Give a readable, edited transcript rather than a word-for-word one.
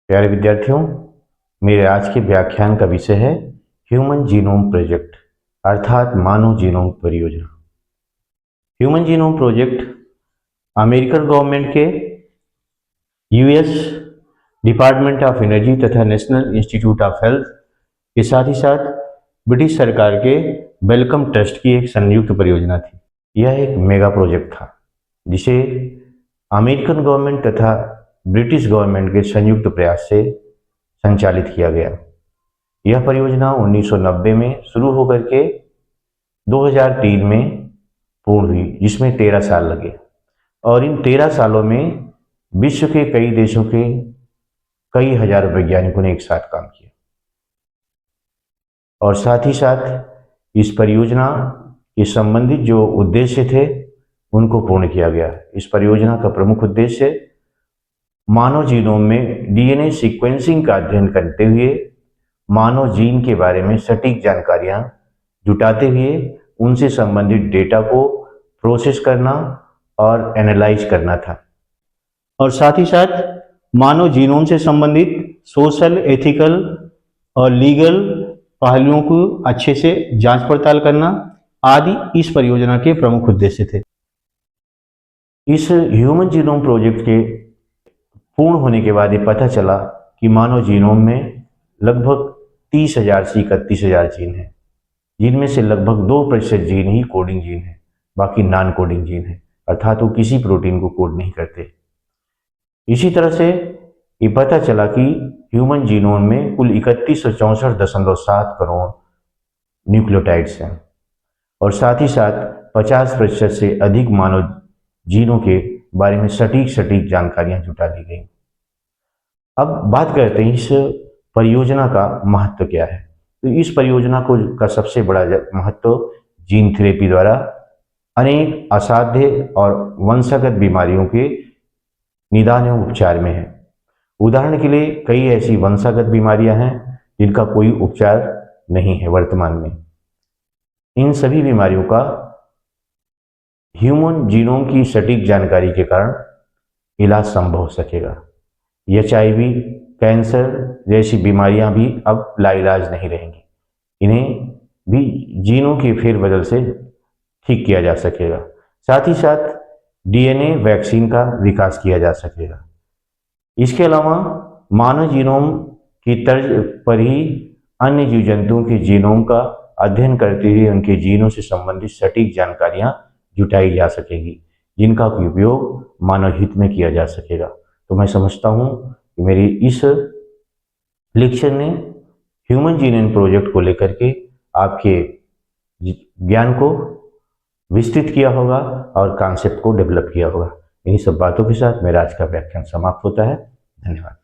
प्यारे विद्यार्थियों, मेरे आज के व्याख्यान का विषय है ह्यूमन जीनोम प्रोजेक्ट अर्थात मानव जीनोम परियोजना। Human genome project American government के यूएस डिपार्टमेंट ऑफ एनर्जी तथा नेशनल इंस्टीट्यूट ऑफ हेल्थ के साथ ही साथ ब्रिटिश सरकार के वेलकम ट्रस्ट की एक संयुक्त परियोजना थी। यह एक मेगा प्रोजेक्ट था जिसे अमेरिकन गवर्नमेंट तथा ब्रिटिश गवर्नमेंट के संयुक्त प्रयास से संचालित किया गया। यह परियोजना 1990 में शुरू होकर के 2003 में पूर्ण हुई, जिसमें 13 साल लगे और इन 13 सालों में विश्व के कई देशों के कई हजार वैज्ञानिकों ने एक साथ काम किया और साथ ही साथ इस परियोजना के संबंधित जो उद्देश्य थे उनको पूर्ण किया गया। इस परियोजना का प्रमुख उद्देश्य मानव जीनोम में डीएनए सीक्वेंसिंग का अध्ययन करते हुए मानव जीन के बारे में सटीक जानकारियां जुटाते हुए उनसे संबंधित डेटा को प्रोसेस करना और एनालाइज करना था और साथ ही साथ मानव जीनोम से संबंधित सोशल, एथिकल और लीगल पहलुओं को अच्छे से जांच पड़ताल करना आदि इस परियोजना के प्रमुख उद्देश्य थे। इस ह्यूमन जीनोम प्रोजेक्ट के पूर्ण होने के बाद ये पता चला कि मानव जीनोम में लगभग 30,000 से 31,000 जीन हैं, जिनमें से लगभग 2% जीन ही कोडिंग जीन है, बाकी नॉन कोडिंग जीन है, अर्थात वो किसी प्रोटीन को कोड नहीं करते। इसी तरह से ये पता चला कि ह्यूमन जीनोम में कुल 3164.7 करोड़ न्यूक्लियोटाइड्स हैं और साथ ही साथ 50% से अधिक मानव जीनों के बारे में सटीक जानकारियां जुटा ली गई। अब बात करते हैं इस परियोजना का महत्व क्या है। तो इस परियोजना का सबसे बड़ा महत्व जीन थेरेपी द्वारा अनेक असाध्य और वंशगत बीमारियों के निदान एवं उपचार में है। उदाहरण के लिए कई ऐसी वंशगत बीमारियां हैं जिनका कोई उपचार नहीं है वर्तमान में। इन सभी बीमारियों का ह्यूमन जीनोम की सटीक जानकारी के कारण इलाज संभव हो सकेगा। HIV, कैंसर जैसी बीमारियां भी अब लाइलाज नहीं रहेंगी, इन्हें भी जीनों के फेरबदल से ठीक किया जा सकेगा। साथ ही साथ DNA वैक्सीन का विकास किया जा सकेगा। इसके अलावा मानव जीनोम की तर्ज पर ही अन्य जीव जंतुओं के जीनोम का अध्ययन करते हुए उनके जीनों से संबंधित सटीक जानकारियां जुटाई जा सकेगी, जिनका उपयोग मानव हित में किया जा सकेगा। तो मैं समझता हूं कि मेरी इस लेक्चर ने ह्यूमन जीनोम प्रोजेक्ट को लेकर के आपके ज्ञान को विस्तृत किया होगा और कॉन्सेप्ट को डेवलप किया होगा। इन्हीं सब बातों के साथ मेरा आज का व्याख्यान समाप्त होता है। धन्यवाद।